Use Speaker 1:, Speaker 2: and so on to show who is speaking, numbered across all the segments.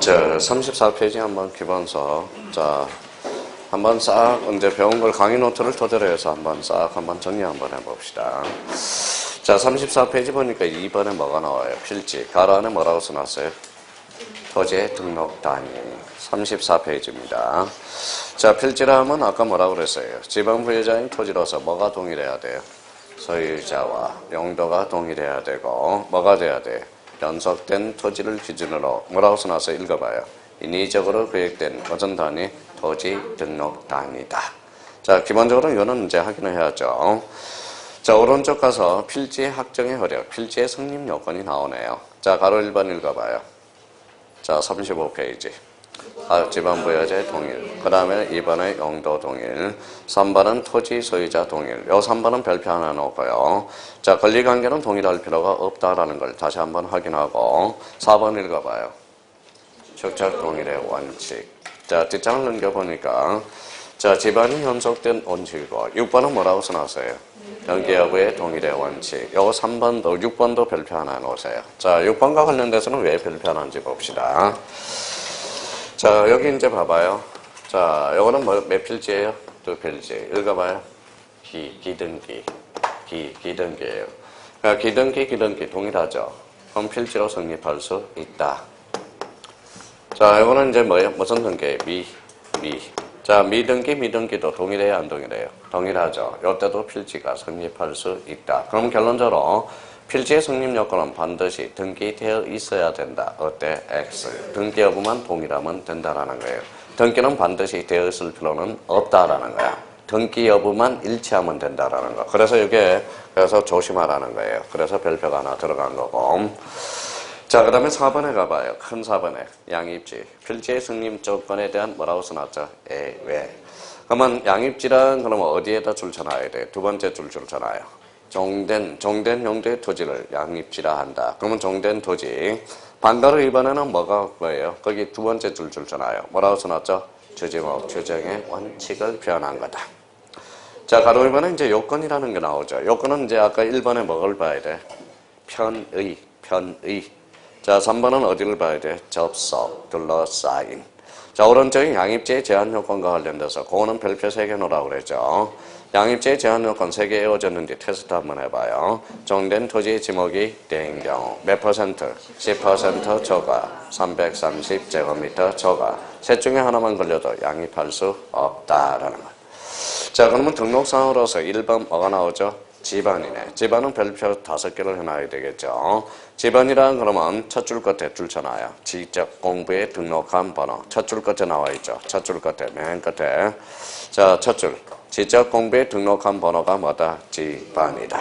Speaker 1: 자, 34페이지 한번 기본서. 자, 한번 싹 언제 배운 걸 강의 노트를 토대로 해서 한번 정리 한번 해봅시다. 자, 34페이지 보니까 2번에 뭐가 나와요? 필지. 가로 안에 뭐라고 써놨어요? 토지의 등록 단위. 34페이지입니다. 자, 필지라 하면 아까 뭐라고 그랬어요? 지방 부여자인 토지로서 뭐가 동일해야 돼요? 소유자와 용도가 동일해야 되고, 뭐가 돼야 돼? 연속된 토지를 기준으로 뭐라고 써놨어요? 읽어봐요. 인위적으로 구획된 어떤 단위? 토지 등록 단위다. 자, 기본적으로 이거는 이제 확인을 해야죠. 자, 오른쪽 가서 필지의 확정의 효력, 필지의 성립 요건이 나오네요. 자, 가로 1번 읽어봐요. 자, 35페이지. 지방 부여자의 동일. 그 다음에 2번의 용도 동일. 3번은 토지 소유자 동일. 요 3번은 별표 하나 놓고요. 자, 권리관계는 동일할 필요가 없다라는 걸 다시 한번 확인하고 4번 읽어봐요. 적적 동일의 원칙. 자, 뒷장을 넘겨보니까 자, 집안이 연속된 원칙이고 6번은 뭐라고 써놨어요? 연계 여부의 동일의 원칙. 요거 3번도 6번도 별표 하나 놓으세요. 자, 6번과 관련돼서는 왜 별표 하나인지 봅시다. 자, 여기 이제 봐봐요. 자, 요거는 몇 필지예요? 2필지. 읽어봐요. 기등기예요. 그러니까 기등기 동일하죠. 그럼 필지로 성립할 수 있다. 자, 요거는 이제 뭐예요? 무슨 등기? 미. 자, 미등기도 동일해요, 안 동일해요? 동일하죠. 요때도 필지가 성립할 수 있다. 그럼 결론적으로 필지의 성립 요건은 반드시 등기되어 있어야 된다. 어때? X. 등기 여부만 동일하면 된다라는 거예요. 등기는 반드시 되어 있을 필요는 없다라는 거야. 등기 여부만 일치하면 된다라는 거. 그래서 그래서 조심하라는 거예요. 그래서 별표가 하나 들어간 거고. 자, 그 다음에 4번에 가봐요. 큰 4번에 양입지. 필지의 성립 조건에 대한 뭐라고 써놨죠? 왜? 그러면 양입지란 그러면 어디에다 줄 쳐놔야 돼? 두 번째 줄 쳐놔요. 종된 용도의 토지를 양입지라 한다. 그러면 종된 토지. 반대로 이번에는 뭐예요? 거기 두 번째 줄 쳐놔요. 뭐라고 써놨죠? 주지목 규정의 원칙을 표현한 거다. 자, 가로 1번에 이제 요건이라는 게 나오죠. 요건은 이제 아까 1번에 뭐를 봐야 돼? 편의. 자, 3번은 어디를 봐야 돼? 접속, 둘러싸인. 자, 오른쪽에 양입지의 제한 요건과 관련돼서 그거는 별표 3개 놓으라고 그랬죠. 양입지의 제한 요건 3개 외워졌는지 테스트 한번 해봐요. 종된 토지의 지목이 된 경우 몇 퍼센트? 10% 초과, 330제곱미터 초과. 셋 중에 하나만 걸려도 양입할 수 없다라는 거. 자, 그러면 등록상으로서 1번 뭐가 나오죠? 집안이네. 집안은 별표 5개를 해놔야 되겠죠. 집안이란 그러면 첫 줄 끝에 줄 쳐놔요. 지적 공부에 등록한 번호. 첫 줄 끝에 나와 있죠. 첫 줄 끝에, 맨 끝에. 자, 첫 줄. 지적 공부에 등록한 번호가 뭐다? 집안이다.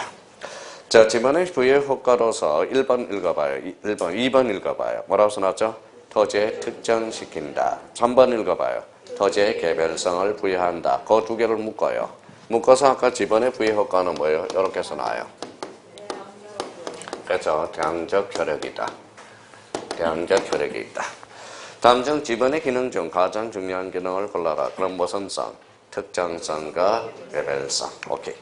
Speaker 1: 자, 집안의 부여 효과로서 1번 읽어봐요. 2번 읽어봐요. 뭐라고 써놨죠? 토지에 특정시킨다. 3번 읽어봐요. 토지의 개별성을 부여한다. 그 두 개를 묶어요. 묶어서 아까 집안의 부여 효과는 뭐예요? 이렇게 써놔요. 그렇죠. 대항적 효력이다. 대항적 효력이 있다. 다음 중 집안의 기능 중 가장 중요한 기능을 골라라. 그럼 무슨 성? 특정성과 개별성. 오케이.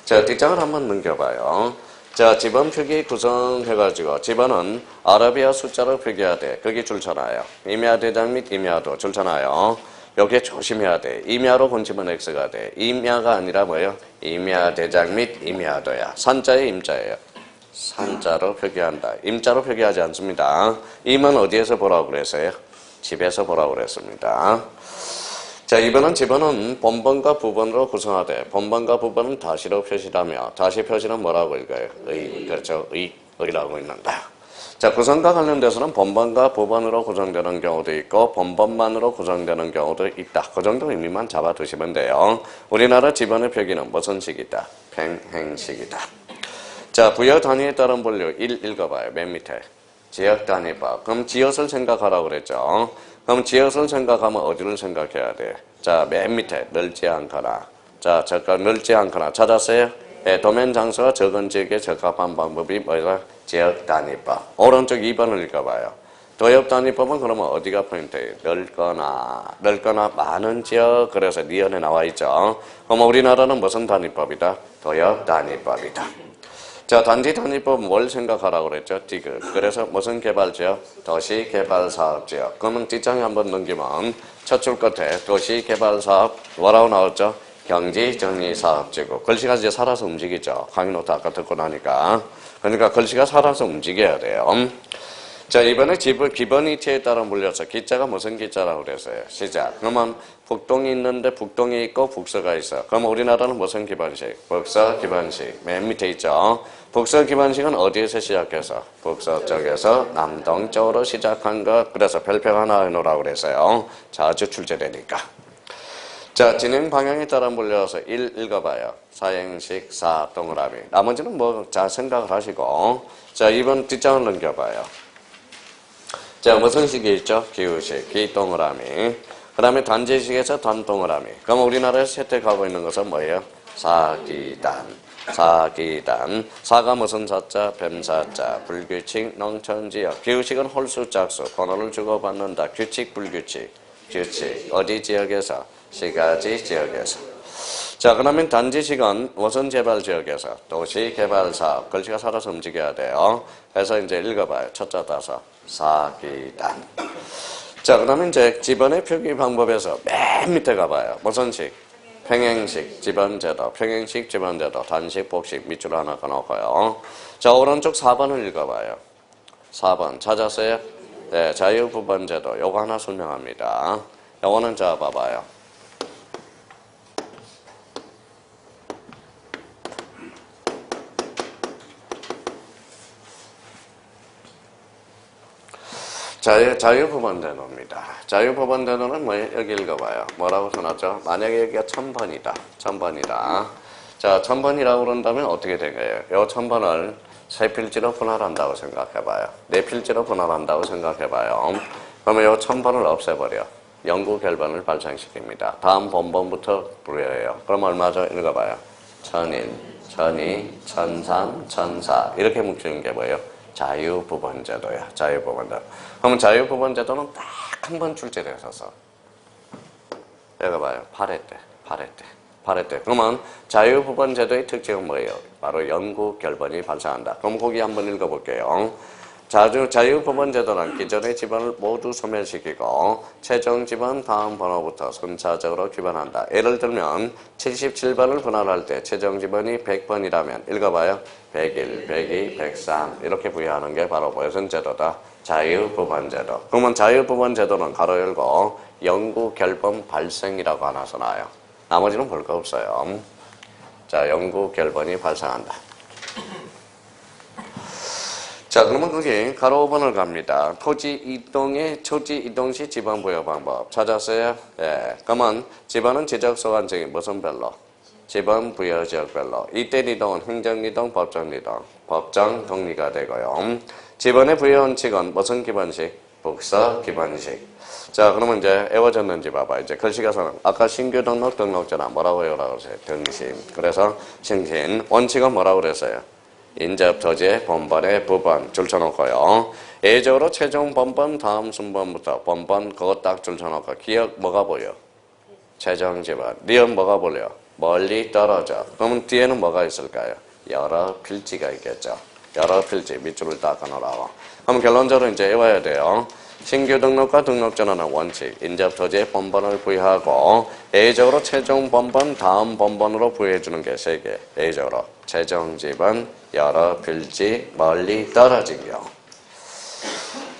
Speaker 1: 자, 뒷장을 한번 넘겨봐요. 자, 집안 표기 구성해가지고 집안은 아라비아 숫자로 표기하되 거기 줄 쳐놔요. 임야 대장 및 임야도 줄 쳐놔요. 여기에 조심해야 돼. 임야로 본집은 X가 돼. 임야가 아니라 뭐예요? 임야 대장 및 임야도야. 산자의 임자예요. 산자로 표기한다. 임자로 표기하지 않습니다. 임은 어디에서 보라고 그랬어요? 집에서 보라고 그랬습니다. 자, 이번은 집안은 본번과 부번으로 구성하되 본번과 부번은 다시로 표시하며 다시 표시는 뭐라고 읽어요? 의. 그렇죠. 의라고 읽는다. 자, 구성과 관련돼서는 본번과 부번으로 구성되는 경우도 있고 본번만으로 구성되는 경우도 있다. 그 정도 의미만 잡아두시면 돼요. 우리나라 집안의 표기는 무슨 식이다? 팽행식이다. 자, 부여 단위에 따른 분류 1 읽어봐요. 맨 밑에. 지역단위법. 그럼 지역을 생각하라고 그랬죠. 그럼 지역을 생각하면 어디를 생각해야 돼? 자, 맨 밑에 넓지 않거나. 자, 넓지 않거나 찾았어요? 네, 도면 장소가 적은 지역에 적합한 방법이 뭐가? 지역단위법. 오른쪽 2번을 읽어봐요. 도역단위법은 그러면 어디가 포인트예요? 넓거나 많은 지역. 그래서 니언에 나와 있죠. 그럼 우리나라는 무슨 단위법이다? 도역단위법이다. 자, 단지 단위법 뭘 생각하라고 그랬죠? 디귿. 그래서 무슨 개발지역? 도시개발사업지역. 그러면 뒷장에 한번 넘기면 첫 줄 끝에 도시개발사업 뭐라고 나왔죠? 경지정리사업지구. 글씨가 이제 살아서 움직이죠. 강의노트 아까 듣고 나니까. 그러니까 글씨가 살아서 움직여야 돼요. 자, 이번에 기본 이체에 따라 물려서 기자가 무슨 기자라고 그랬어요? 시작. 그러면 북동이 있는데 북동이 있고 북서가 있어. 그럼 우리나라는 무슨 기반식? 북서 기반식. 맨 밑에 있죠. 북서 기반식은 어디에서 시작해서? 북서쪽에서 남동쪽으로 시작한 것. 그래서 별표 하나 해놓으라고 그랬어요. 자주 출제되니까. 자, 진행 방향에 따라 물려서 1 읽어봐요. 사행식 4 동그라미. 나머지는 뭐 잘 생각을 하시고. 자, 2번 뒷장을 넘겨봐요. 자, 무슨 식이 있죠? 기우식, 기동그라미. 그 다음에 단지식에서 단동그라미. 그럼 우리나라에서 채택하고 있는 것은 뭐예요? 사기단. 사기단. 사가 무슨 사자? 뱀사자. 불규칙, 농촌지역. 기우식은 홀수, 짝수. 번호를 주고받는다. 규칙, 불규칙. 규칙. 어디 지역에서? 시가지 지역에서. 자, 그러면 단지식은 무슨 개발 지역에서? 도시개발사업. 글씨가 살아서 움직여야 돼요. 그래서 이제 읽어봐요. 첫자 따서. 사기단. 자, 그러면 이제 지번의 표기 방법에서 맨 밑에 가봐요. 무슨 식? 평행식, 지번제도, 평행식, 지번제도, 단식, 복식, 밑줄 하나 꺼놓고요. 자, 오른쪽 4번을 읽어봐요. 4번 찾았어요? 네, 자유부번제도. 요거 하나 설명합니다. 요거는 자, 봐봐요. 자유부번제도입니다. 자유부번제도는 뭐예요? 여기 읽어봐요. 뭐라고 써놨죠? 만약에 여기가 1000번이다. 1000번이다. 자, 1000번이라고 그런다면 어떻게 된 거예요? 요 1000번을 세 필지로 분할한다고 생각해봐요. 네 필지로 분할한다고 생각해봐요. 그러면 요 1000번을 없애버려. 영구 결번을 발생시킵니다. 다음 번번부터 부여해요. 그럼 얼마죠? 읽어봐요. 1001, 1002, 1003, 1004 이렇게 뭉치는 게 뭐예요? 자유부번제도야. 자유부번제도. 그러면 자유부번제도는 딱 한 번 출제되어서 여기 봐요. 8회 때. 8회 때. 그러면 자유부번제도의 특징은 뭐예요? 바로 영구 결번이 발생한다. 그럼 거기 한번 읽어볼게요. 자유부번제도는 기존의 지번을 모두 소멸시키고 최종 지번 다음 번호부터 순차적으로 기반한다. 예를 들면 77번을 분할할 때 최종 지번이 100번이라면 읽어봐요. 101, 102, 103 이렇게 부여하는 게 바로 무슨 제도다? 자유부번제도. 그러면 자유부번제도는 가로 열고 영구 결번 발생이라고 하나 써놔요. 나머지는 볼 거 없어요. 자, 영구 결번이 발생한다. 자, 그러면 거기 가로 5번을 갑니다. 토지 이동 시 지번 부여 방법 찾았어요? 예. 그러면 지번은 지적 소관적인 무슨 별로? 지번 부여 지역별로. 이때 이동은 행정이동, 법정이동. 법정 동리가 되고요. 지번의 부여 원칙은 무슨 기반식? 북서 기반식. 자, 그러면 이제 애워졌는지 봐봐. 이제 글씨가서는 아까 신규 등록전화 뭐라고 외우라고 그랬어요? 등심. 그래서 신신. 원칙은 뭐라고 그랬어요? 인접 토지의 번번의 부번 줄쳐놓고요. 예적으로 최종 번번 다음 순번부터 번번 그거 딱 줄쳐놓고 기억 뭐가 보여? 최종 지번. 니은 뭐가 보여? 멀리 떨어져. 그러면 뒤에는 뭐가 있을까요? 여러 필지가 있겠죠. 여러 필지 밑줄을 닦아놓으라고. 그럼 결론적으로 이제 외워야 돼요. 신규 등록과 등록 전환은 원칙, 인접 토지의 번번을 부여하고 예적으로 최종 번번 다음 번번으로 부여해주는 게 3개. 예적으로 최종 지번, 여러 필지, 멀리 떨어진 경우.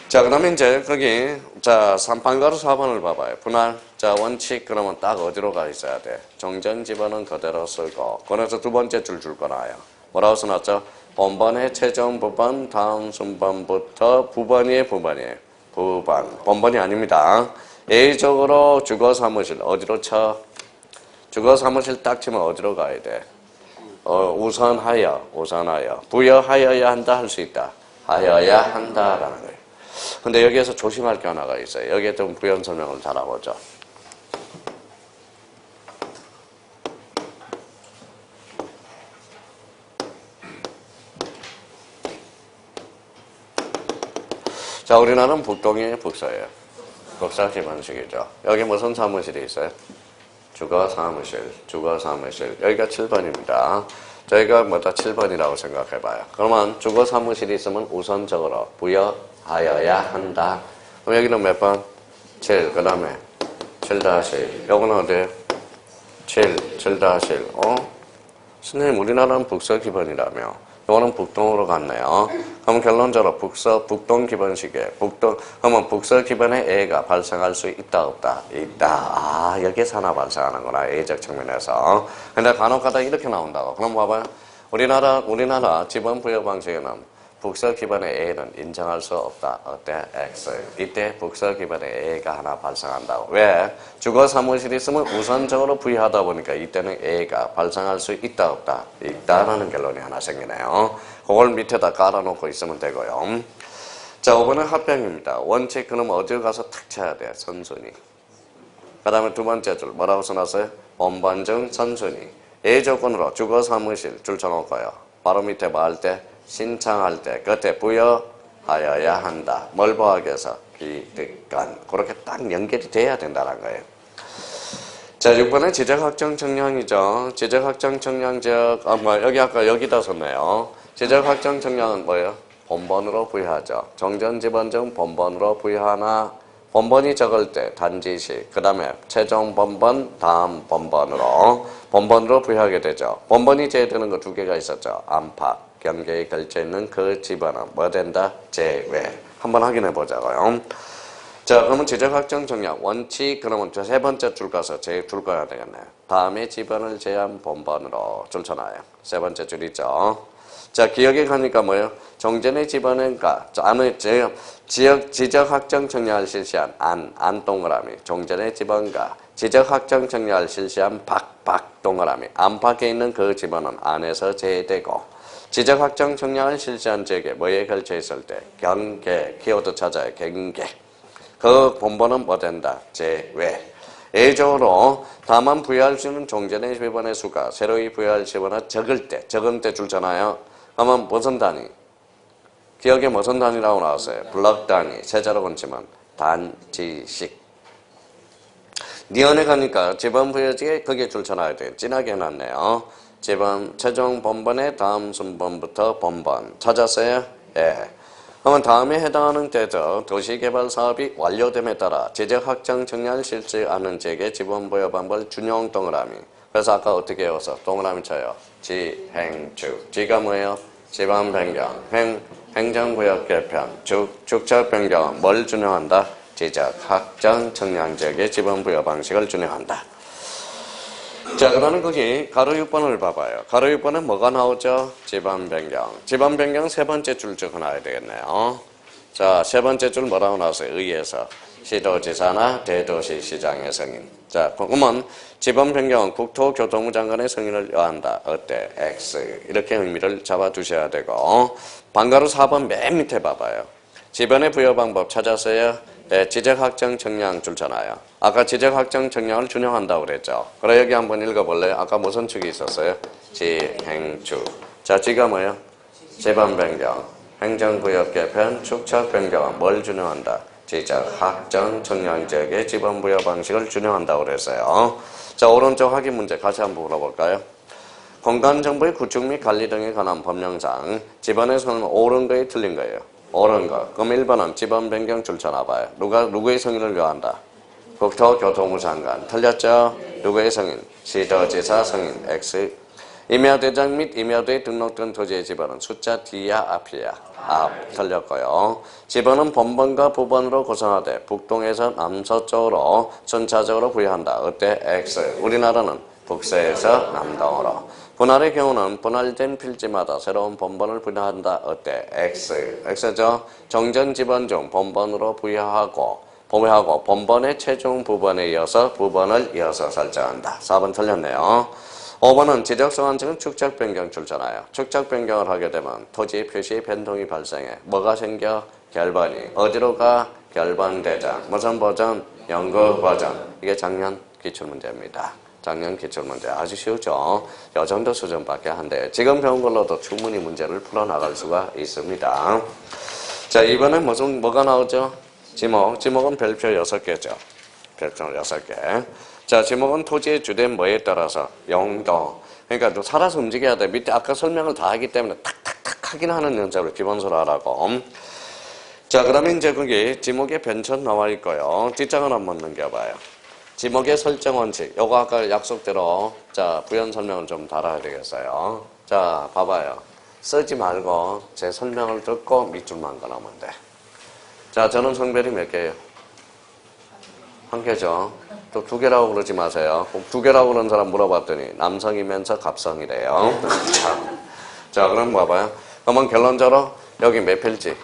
Speaker 1: 자, 그러면 이제 거기 자 3판가로 4번을 봐봐요. 분할. 자, 원칙 그러면 딱 어디로 가 있어야 돼? 정전 지번은 그대로 쓰고 그래서 두 번째 줄 거나요. 뭐라고 써놨죠? 번번의 최종 부번 다음 순번부터 부번이에요, 부번이에요. 부번. 번번이 아닙니다. 예적으로 주거사무실 어디로 쳐? 주거사무실 딱 치면 어디로 가야 돼? 우선하여. 부여하여야 한다 할 수 있다. 하여야 한다라는 거예요. 근데 여기에서 조심할 게 하나가 있어요. 여기에 좀 부연 설명을 잘 알아보죠. 자, 우리나라는 북동이 북서예요. 북서 기반식이죠. 여기 무슨 사무실이 있어요? 주거사무실. 여기가 7번입니다. 저희가 뭐다 7번이라고 생각해봐요. 그러면 주거 사무실이 있으면 우선적으로 부여하여야 한다. 그럼 여기는 몇 번? 7. 그 다음에 7-1. 요거는 어디에요? 7. 7-1. 선생님 우리나라는 북서 기본이라며. 요거는 북동으로 갔네요. 그럼 결론적으로 북동 기본식에 그러면 북서 기본의 A가 발생할 수 있다 없다? 있다. 여기에서 하나 발생하는구나. A적 측면에서. 근데 간혹가다 이렇게 나온다고. 그럼 봐봐요. 우리나라 지번 부여 방식에는 북서 기반의 A는 인정할 수 없다. 어때? X. 이때 북서 기반의 A가 하나 발생한다고. 왜? 주거 사무실이 있으면 우선적으로 부여하다 보니까 이때는 A가 발생할 수 있다 없다? 있다라는 결론이 하나 생기네요. 그걸 밑에다 깔아놓고 있으면 되고요. 자, 5번은 합병입니다. 원칙 그럼 어디를 가서 탁 쳐야 돼? 선순위. 그 다음에 두 번째 줄 뭐라고 써놨어요? 본번 중 선순위. A 조건으로 주거 사무실 줄 쳐놓고요. 바로 밑에 뭐 할 때? 신청할 때 그때 부여하여야 한다. 뭘 보하기 위해서? 기득권. 그렇게 딱 연결이 돼야 된다는 거예요. 자, 6번은 지적확정 청량이죠. 지적확정 청량적 여기 아까 여기다 썼네요. 지적확정 청량은 뭐예요? 본번으로 부여하죠. 정전지번 중 본번으로 부여하나 본번이 적을 때 단지시 그 다음에 최종 본번 다음 본번으로 부여하게 되죠. 본번이 제외되는 거 두 개가 있었죠. 안팎 경계에 걸쳐 있는 그 집안은 뭐 된다? 제외. 한번 확인해 보자고요. 자, 그러면 지적확정 청량 원칙 그러면 세 번째 줄 가서 줄 거야 되겠네요. 다음에 집안을 제한 본번으로 줄 쳐놔요. 세 번째 줄이죠. 자, 기억에 가니까 뭐예요? 정전의 집안은가 지적확정 청량을 실시한 안 동그라미 정전의 집안과 지적확정 청량을 실시한 박 동그라미 안팎에 있는 그 집안은 안에서 제외되고 지적확정 청량을 실시한 지역에 뭐에 걸쳐 있을 때 경계 키워드 찾아요. 경계 그 본번은 뭐 된다? 제외. A적으로 다만 부여할 수 있는 종전의 집안의 수가 새로이 부여할 집안은 적을 때 줄 잖아요. 그러면 무슨 단위? 기억에 무슨 단위라고 나왔어요? 블럭 단위. 세자로 건치면 단지식. 니은에 가니까 집안 부여지에 거기에 줄 쳐놔야 돼요. 진하게 해놨네요. 집안 최종 본번의 다음 순번부터 본번. 찾았어요? 예. 그러면 다음에 해당하는 대적 도시개발 사업이 완료됨에 따라 지적확정 청량을 실시하는 지역의 지번 부여 방법 준용 동그라미. 그래서 아까 어떻게 외웠어? 동그라미 쳐요. 지행축. 지가 뭐예요? 지방 변경. 행정구역 개편. 축척 변경은 뭘 준용한다? 지적확정 청량 지역의 지번 부여 방식을 준용한다. 자, 그러면 거기 가로 6번을 봐봐요. 가로 6번은 뭐가 나오죠? 지방 변경. 지방 변경 세 번째 줄 적어놔야 되겠네요. 자, 세 번째 줄 뭐라고 나왔어요? 의에서. 시도지사나 대도시 시장의 승인. 자, 그러면 지방 변경은 국토교통부 장관의 승인을 요한다. 어때? X. 이렇게 의미를 잡아두셔야 되고. 방가로 4번 맨 밑에 봐봐요. 지변의 부여 방법 찾았어요? 네, 지적확정 청량 줄잖아요. 아까 지적확정 청량을 준용한다고 그랬죠. 그래 여기 한번 읽어볼래요? 아까 무슨 축이 있었어요? 지행축. 자, 지가 뭐예요? 지방 변경, 행정구역 개편, 축척 변경은 뭘 준용한다? 지적확정 청량 지역의 지번 부여 방식을 준용한다고 그랬어요. 자, 오른쪽 확인 문제 같이 한번 물어볼까요? 공간정보의 구축 및 관리 등에 관한 법령상 지번에서는 옳은 거에 틀린 거예요. 옳은 거. 그럼 1번은 지번 변경 줄쳐놔봐요. 누구의 승인을 요한다? 국토교통부 장관. 틀렸죠? 누구의 승인? 시도지사 승인. X. 임야대장 및 임야대에 등록된 토지의 지번은 숫자 D야 앞이야? 앞. 틀렸고요. 지번은 본번과 부번으로 구성하되 북동에서 남서쪽으로 순차적으로 부여한다. 어때? X. 우리나라는 북서에서 남동으로. 분할의 경우는 분할된 필지마다 새로운 본번을 부여한다. 어때? X. X죠? 정전 지번 중 본번으로 부여하고 본번의 최종 부번에 이어서 부번을 이어서 설정한다. 4번 틀렸네요. 5번은 지적소관층은 축적 변경 줄잖아요. 축적 변경을 하게 되면 토지 표시 변동이 발생해. 뭐가 생겨? 결번이. 어디로 가? 결번 대장. 무슨 버전? 연구 버전. 이게 작년 기출문제입니다. 작년 기출문제 아주 쉬우죠. 이 정도 수준밖에 안 돼요. 지금 배운 걸로도 충분히 문제를 풀어나갈 수가 있습니다. 자, 이번엔 뭐가 나오죠? 지목은 별표 6개죠. 별표 6개. 자, 지목은 토지의 주된 뭐에 따라서? 용도. 그러니까 또 살아서 움직여야 돼. 밑에 아까 설명을 다 하기 때문에 탁탁탁 하긴 하는 연습을 기본서로 하라고. 자, 그다음에 이제 거기 지목에 변천 나와 있고요. 뒷장을 한번 넘겨봐요. 지목의 설정 원칙. 요거 아까 약속대로 자 부연 설명을 좀 달아야 되겠어요. 자, 봐봐요. 쓰지 말고 제 설명을 듣고 밑줄만 그어놓으면 돼. 자, 저는 성별이 몇 개예요? 한 개죠. 또 두 개라고 그러지 마세요. 꼭 두 개라고 그런 사람 물어봤더니 남성이면서 갑성이래요. 자, 그럼 봐봐요. 그러면 결론적으로 여기 몇 필지?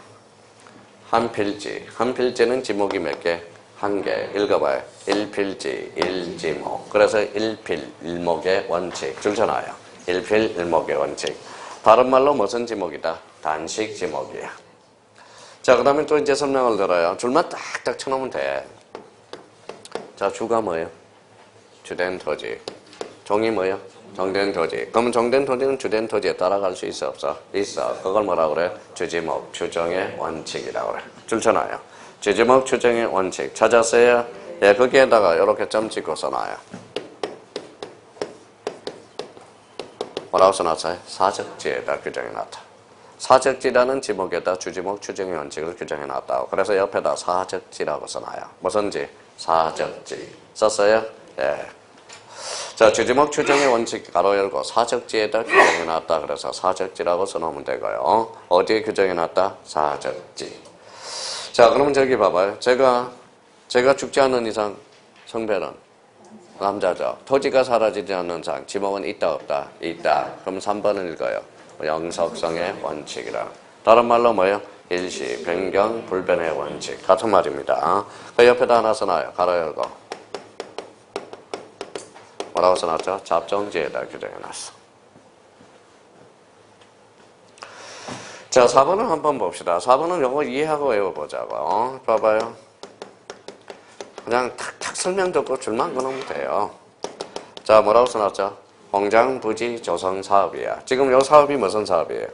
Speaker 1: 한 필지. 한 필지는 지목이 몇 개? 한 개. 읽어봐요. 1필지, 1지목. 그래서 1필, 1목의 원칙. 줄쳐놔요. 1필, 1목의 원칙. 다른 말로 무슨 지목이다? 단식 지목이야. 자, 그 다음에 또 이제 설명을 들어요. 줄만 딱딱 쳐놓으면 돼. 자, 주가 뭐예요? 주된 토지. 종이 뭐예요? 정된 토지. 그러면 정된 토지는 주된 토지에 따라갈 수 있어, 없어? 있어. 그걸 뭐라 그래? 주지목, 추정의 원칙이라고 그래. 줄쳐놔요. 주지목, 추정의 원칙. 찾았어요? 예, 거기에다가 이렇게 점 찍고 써놔요. 뭐라고 써놨어요? 사적지에다 규정해놨다. 사적지라는 지목에다 주지목, 추정의 원칙을 규정해놨다고. 그래서 옆에다 사적지라고 써놔요. 무슨지? 사적지. 썼어요? 예. 자, 주지목 추정의 원칙 가로 열고 사적지에다 규정해놨다. 그래서 사적지라고 써놓으면 되고요. 어디에 규정해놨다? 사적지. 자, 그러면 저기 봐봐요. 제가 죽지 않는 이상 성별은 남자죠. 토지가 사라지지 않는 이상 지목은 있다 없다? 있다. 그럼 3번을 읽어요. 영속성의 원칙이라. 다른 말로 뭐예요? 일시, 변경, 불변의 원칙. 같은 말입니다. 그 옆에다 하나 써놔요. 가로 열고. 뭐라고 써놨죠? 잡종지에다 규정해놨어. 자, 4번을 한번 봅시다. 4번은 요거 이해하고 외워보자고. 봐봐요. 그냥 탁탁 설명 듣고 줄만 그어놓으면 돼요. 자, 뭐라고 써놨죠? 공장, 부지, 조성 사업이야. 지금 요 사업이 무슨 사업이에요?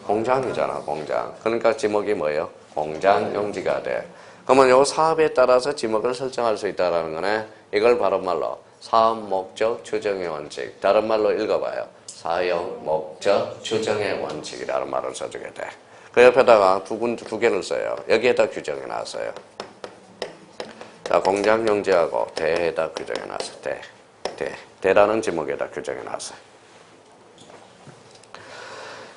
Speaker 1: 공장이잖아, 공장. 그러니까 지목이 뭐예요? 공장 용지가 돼. 그러면 요 사업에 따라서 지목을 설정할 수 있다는 거네. 이걸 바로 말로 사업 목적 추정의 원칙. 다른 말로 읽어봐요. 사용 목적 추정의 원칙이라는 말을 써주게 돼. 그 옆에다가 두 개를 써요. 여기에다 규정해놨어요. 자, 공장 용지하고 대에다 규정해놨어. 대라는 지목에다 규정해놨어요.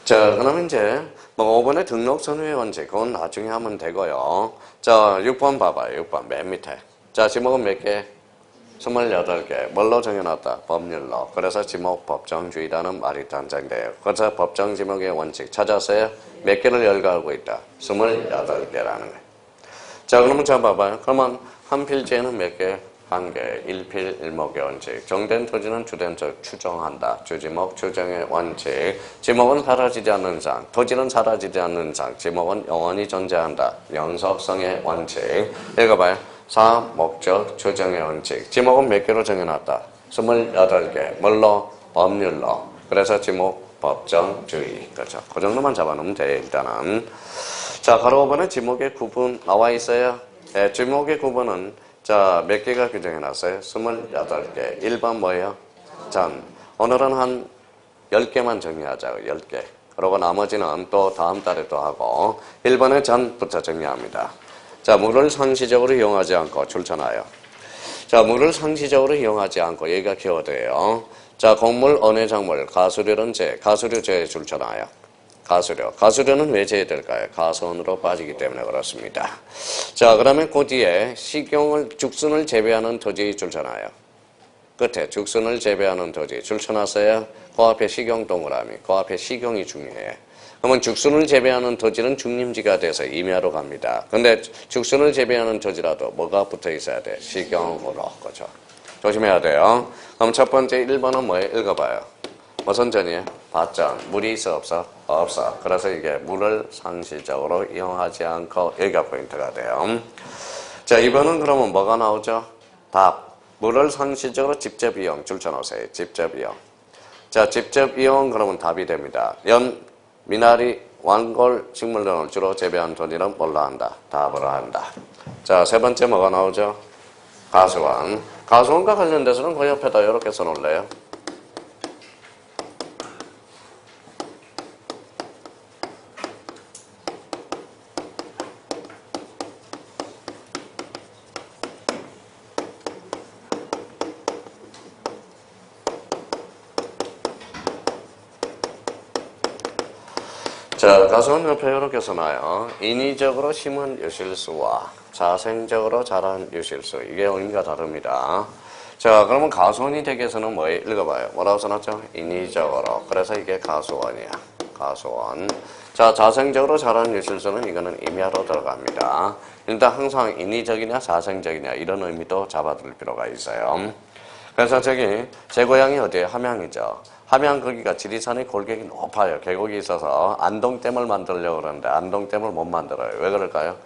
Speaker 1: 자, 그러면 이제 뭐 5번의 등록 선후의 원칙, 그건 나중에 하면 되고요. 자, 6번 봐봐요. 6번 맨 밑에. 자, 지목은 몇 개? 28개. 뭘로 정해놨다? 법률로. 그래서 지목 법정주의라는 말이 탄생돼요. 그래서 법정 지목의 원칙 찾았어요? 몇 개를 열거하고 있다? 28개라는 거예요. 자, 그러면 자 봐봐요. 그러면 한 필지에는 몇 개? 한 개. 1필 1목의 원칙. 정된 토지는 주된 토지 추정한다. 주지목 추정의 원칙. 지목은 사라지지 않는 이상, 토지는 사라지지 않는 이상, 지목은 영원히 존재한다. 연속성의 원칙. 읽어봐요. 사업 목적 추정의 원칙. 지목은 몇 개로 정해놨다? 28개. 뭘로? 법률로. 그래서 지목 법정주의. 그렇죠. 그 정도만 잡아놓으면 돼, 일단은. 자, 가로 5번에 지목의 구분 나와 있어요. 네, 지목의 구분은 자, 몇 개가 규정해놨어요? 28개. 1번 뭐예요? 전. 오늘은 한 10개만 정리하자고, 10개. 그리고 나머지는 또 다음 달에 또 하고. 1번에 전부터 정리합니다. 자, 물을 상시적으로 이용하지 않고 줄쳐놔요. 자, 물을 상시적으로 이용하지 않고, 여기가 키워드예요. 자, 곡물, 언해작물, 가수료는 가수료제에 줄쳐놔요. 가수료는 왜 제외될까요? 가수원으로 빠지기 때문에 그렇습니다. 자, 그러면 그 뒤에 죽순을 재배하는 토지 줄쳐놔요. 끝에 죽순을 재배하는 토지 줄쳐놨어요. 그 앞에 식용 동그라미, 그 앞에 식용이 중요해. 그러면 죽순을 재배하는 토지는 중림지가 돼서 임야로 갑니다. 근데 죽순을 재배하는 토지라도 뭐가 붙어 있어야 돼? 식용으로. 그렇죠? 조심해야 돼요. 그럼 첫 번째 1번은 뭐예요? 읽어봐요. 무슨 전이에요? 밭전. 물이 있어 없어? 없어. 그래서 이게 물을 상시적으로 이용하지 않고 여기가 포인트가 돼요. 자, 2번은 그러면 뭐가 나오죠? 답. 물을 상시적으로 직접 이용. 줄쳐놓으세요. 직접 이용. 자, 직접 이용 그러면 답이 됩니다. 미나리, 완골 식물들을 주로 재배한 토지는 뭘로 한다? 답으로 한다. 자, 세 번째 뭐가 나오죠? 가수원. 가수원과 관련돼서는 그 옆에다 이렇게 써놓을래요. 자, 가수원 옆에 이렇게 써놔요. 인위적으로 심은 유실수와 자생적으로 자란 유실수. 이게 의미가 다릅니다. 자, 그러면 가수원이 되기 위해서는 뭐 읽어봐요. 뭐라고 써놨죠? 인위적으로. 그래서 이게 가수원이야. 가수원. 자, 자생적으로 자란 유실수는 이거는 임야로 들어갑니다. 일단 항상 인위적이냐 자생적이냐 이런 의미도 잡아둘 필요가 있어요. 그래서 저기 제 고향이 어디에 함양이죠. 함양 거기가 지리산의 골격이 높아요. 계곡이 있어서 안동댐을 만들려고 그러는데 안동댐을 못 만들어요. 왜 그럴까요?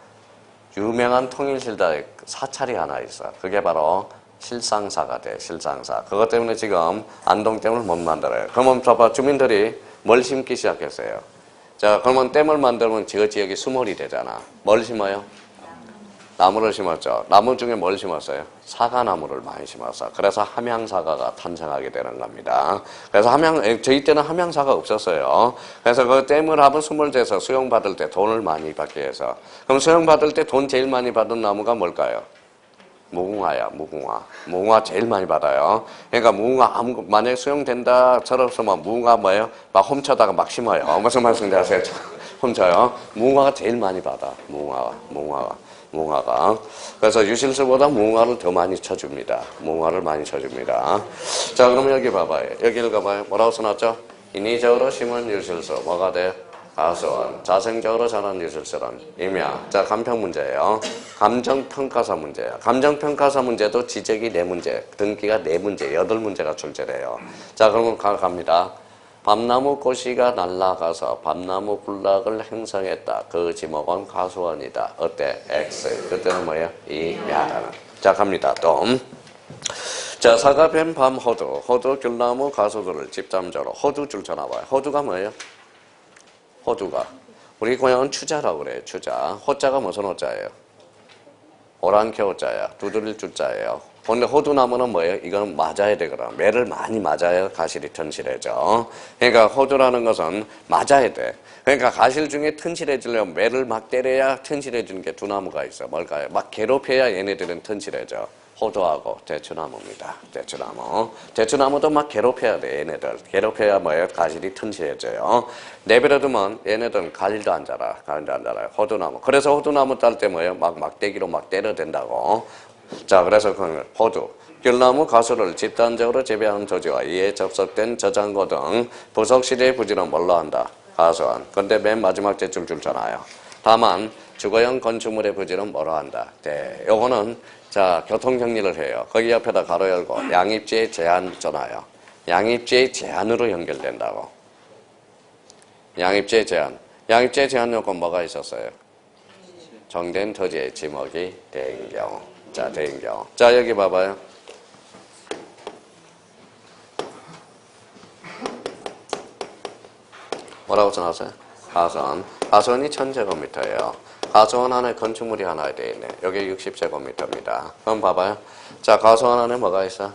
Speaker 1: 유명한 통일실다의 사찰이 하나 있어. 그게 바로 실상사가 돼. 실상사. 그것 때문에 지금 안동댐을 못 만들어요. 그러면 봐봐 주민들이 뭘 심기 시작했어요. 자, 그러면 댐을 만들면 저 지역이 수몰이 되잖아. 뭘 심어요? 나무를 심었죠. 나무 중에 뭘 심었어요? 사과나무를 많이 심었어. 그래서 함양사과가 탄생하게 되는 겁니다. 그래서 저희 때는 함양사가 없었어요. 그래서 그 댐을 하면 수몰돼서 수용받을 때 돈을 많이 받기 위해서. 그럼 수용받을 때 돈 제일 많이 받은 나무가 뭘까요? 무궁화야, 무궁화. 무궁화 제일 많이 받아요. 그러니까 무궁화 만약에 수용된다, 저렇으면 무궁화 뭐예요? 막 훔쳐다가 막 심어요. 무슨 말씀인지 아세요? 훔쳐요. 무궁화가 제일 많이 받아. 무궁화가. 그래서 유실수보다 무궁화를 더 많이 쳐줍니다. 무궁화를 많이 쳐줍니다. 자, 그러면 여기 봐봐요. 여기 읽어봐요. 뭐라고 써놨죠? 인위적으로 심은 유실수. 뭐가 돼요? 가수원. 자생적으로 자란 유실수는 임야. 자, 감평 문제예요. 감정평가사 문제예요. 감정평가사 문제도 지적이 4문제, 등기가 4문제, 8문제가 출제돼요. 자, 그러면 갑니다. 밤나무 꼬시가 날아가서 밤나무 군락을 행성했다. 그 지목은 가수원이다. 어때? X. 그때는 뭐예요? 이야라는. 자, 갑니다. 또. 자, 사과뱀 밤 호두. 호두 귤나무 가수들을 집잠자로. 호두 줄 쳐놔봐요. 호두가 뭐예요? 호두가. 우리 고향은 추자라고 그래요. 추자. 호자가 무슨 호자예요? 오랑캐 호자야. 두드릴 줄자예요. 근데 호두나무는 뭐예요? 이거는 맞아야 되거든. 매를 많이 맞아야 가실이 튼실해져. 그러니까 호두라는 것은 맞아야 돼. 그러니까 가실 중에 튼실해지려면 매를 막 때려야 튼실해지는 게 두 나무가 있어. 뭘까요? 막 괴롭혀야 얘네들은 튼실해져. 호두하고 대추나무입니다. 대추나무. 대추나무도 막 괴롭혀야 돼, 얘네들. 괴롭혀야 뭐예요? 가실이 튼실해져요. 내버려두면 얘네들은 가을도 안 자라. 가을도 안 자라요. 호두나무. 그래서 호두나무 딸 때 뭐예요? 막 막대기로 막 때려댄다고. 자, 그래서 그 호두. 귤나무 가수를 집단적으로 재배하는 토지와 이에 접속된 저장고 등 부속실의 부지는 뭘로 한다? 가수원. 근데 맨 마지막 제줄 줄잖아요. 다만 주거용 건축물의 부지는 뭐로 한다? 네. 요거는 자, 교통정리를 해요. 거기 옆에다 가로 열고 양입지의 제한 써놔요. 양입지의 제한으로 연결된다고. 양입지의 제한. 양입지의 제한 요건 뭐가 있었어요? 정된 토지의 지목이 대인 경우. 자, 대인 경우. 자, 여기 봐봐요. 뭐라고 써놨어요? 가수원. 가수원이 1000제곱미터예요. 가수원 안에 건축물이 하나 되어 있네. 여기 60제곱미터입니다. 그럼 봐봐요. 자, 가수원 안에 뭐가 있어?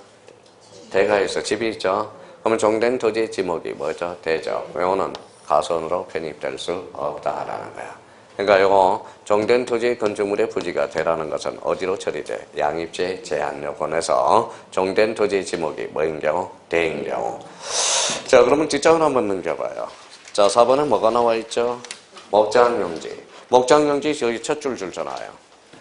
Speaker 1: 대가 있어. 집이 있죠. 그러면 정된 토지의 지목이 뭐죠? 대죠. 이거는 가수원으로 편입될 수 없다라는 거야. 그러니까 이거 정된 토지의 건축물의 부지가 대라는 것은 어디로 처리돼? 양입지 제한 요건에서 정된 토지의 지목이 뭐인 경우? 대인 경우. 자, 그러면 뒷장을 한번 넘겨봐요. 자, 4번에 뭐가 나와 있죠? 목장용지. 목장용지 저기 첫 줄 줄잖아요.